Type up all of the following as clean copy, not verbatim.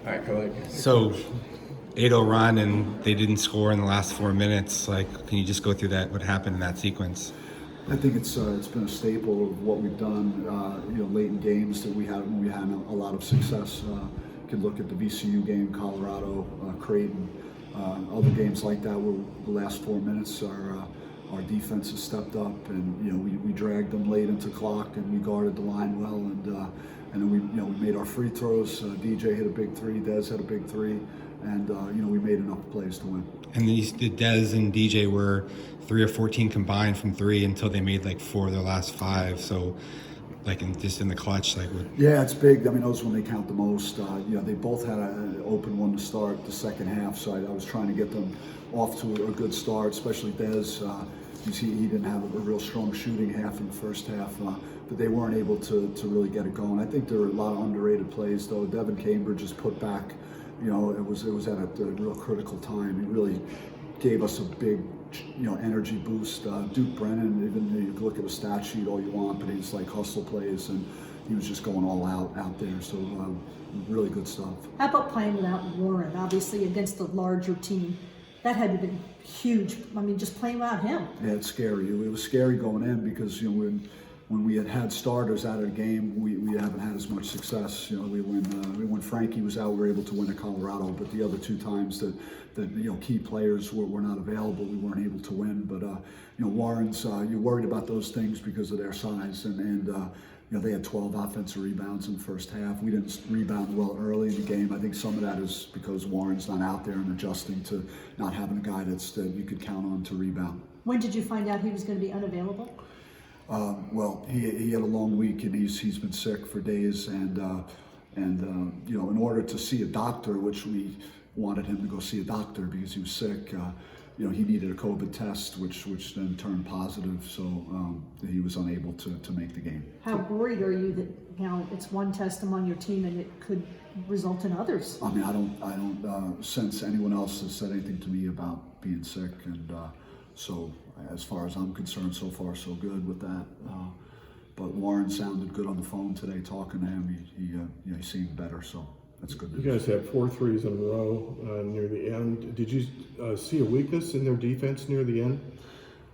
All right, go ahead. So 8-0 run and they didn't score in the last 4 minutes. Like, can you just go through that? What happened in that sequence? I think it's been a staple of what we've done, late in games that we had when we had a lot of success. You can look at the VCU game, Colorado, Creighton, other games like that where the last 4 minutes our defense has stepped up, and we dragged them late into clock, and we guarded the line well, and then we made our free throws. DJ hit a big three, Dez hit a big three, and we made enough plays to win. And the Dez and DJ were 3 or 14 combined from three until they made like 4 of their last 5. So, like just in the clutch, like. Yeah, it's big. I mean, those when they count the most. They both had an open one to start the second half, so I was trying to get them off to a good start, especially Dez. He didn't have a real strong shooting half in the first half, but they weren't able to really get it going. I think there were a lot of underrated plays, though. Devin Cambridge just put back. It was at a real critical time. He really gave us a big, energy boost. Duke Brennan, even you can look at a stat sheet all you want, but he's like hustle plays, and he was just going all out there. So really good stuff. How about playing without Warren? Obviously against a larger team, that had to have been huge. I mean, just playing without him. Yeah, it's scary. It was scary going in because when we had starters out of the game, we haven't had as much success. When Frankie was out, we were able to win at Colorado, but the other 2 times that key players were not available, we weren't able to win. But Warren's, you're worried about those things because of their size, and they had 12 offensive rebounds in the first half. We didn't rebound well early in the game. I think some of that is because Warren's not out there and adjusting to not having a guy that you could count on to rebound. When did you find out he was going to be unavailable? Well, he had a long week, and he's been sick for days, and in order to see a doctor, which we wanted him to go see a doctor because he was sick, he needed a COVID test, which then turned positive, so he was unable to make the game. How worried are you that it's one test among your team and it could result in others? I mean, I don't sense anyone else has said anything to me about being sick, and so as far as I'm concerned, so far so good with that. But Warren sounded good on the phone today talking to him. He seemed better, so that's good news. You guys had 4 threes in a row near the end. Did you see a weakness in their defense near the end?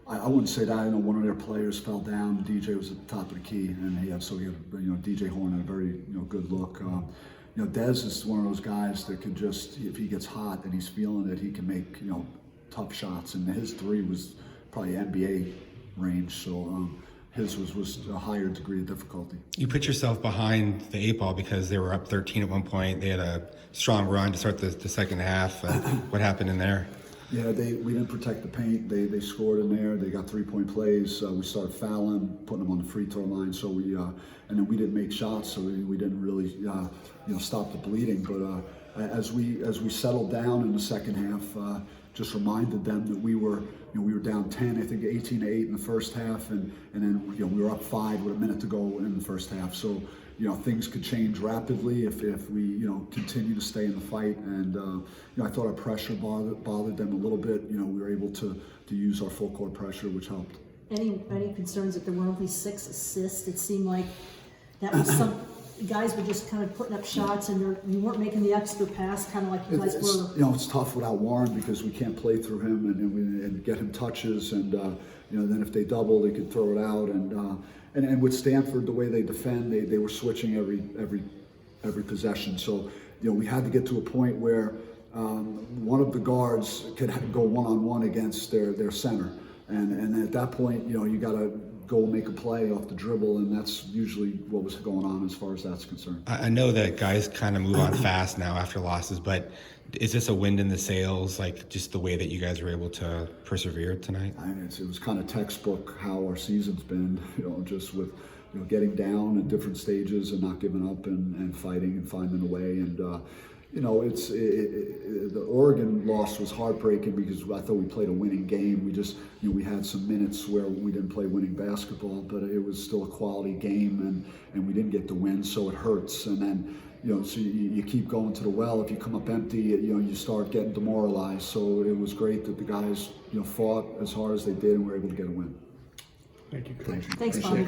I wouldn't say that. One of their players fell down. DJ was at the top of the key, and he had DJ Horn had a very good look. Dez is one of those guys that could just, if he gets hot and he's feeling it, he can make tough shots, and his 3 was probably NBA range, so his was a higher degree of difficulty. You put yourself behind the 8 ball because they were up 13 at one point. They had a strong run to start the second half. What happened in there? Yeah, we didn't protect the paint. They scored in there. They got 3-point plays. We started fouling, putting them on the free throw line. So and then we didn't make shots, so we didn't really stop the bleeding. But as we settled down in the second half, just reminded them that we were down 10, I think 18-8 in the first half, and then we were up 5 with a minute to go in the first half. So things could change rapidly if we continue to stay in the fight. And I thought our pressure bothered them a little bit. We were able to use our full court pressure, which helped. Any concerns that there were only 6 assists? It seemed like that was some. Guys were just kind of putting up shots, and you weren't making the extra pass, kind of like you guys were. It's tough without Warren because we can't play through him and get him touches, and then if they double, they could throw it out, and with Stanford, the way they defend, they were switching every possession. So we had to get to a point where one of the guards could go one-on-one against their center, and at that point, you got to go make a play off the dribble, and that's usually what was going on as far as that's concerned. I know that guys kind of move on fast now after losses, but is this a wind in the sails, like just the way that you guys were able to persevere tonight? It was kind of textbook how our season's been, just with getting down at different stages and not giving up and fighting and finding a way. And the Oregon loss was heartbreaking because I thought we played a winning game. We just, we had some minutes where we didn't play winning basketball, but it was still a quality game, and we didn't get the win, so it hurts. And then, so you keep going to the well. If you come up empty, you start getting demoralized. So it was great that the guys, fought as hard as they did and were able to get a win. Thank you, Coach. Thank you. Thanks, Bobby.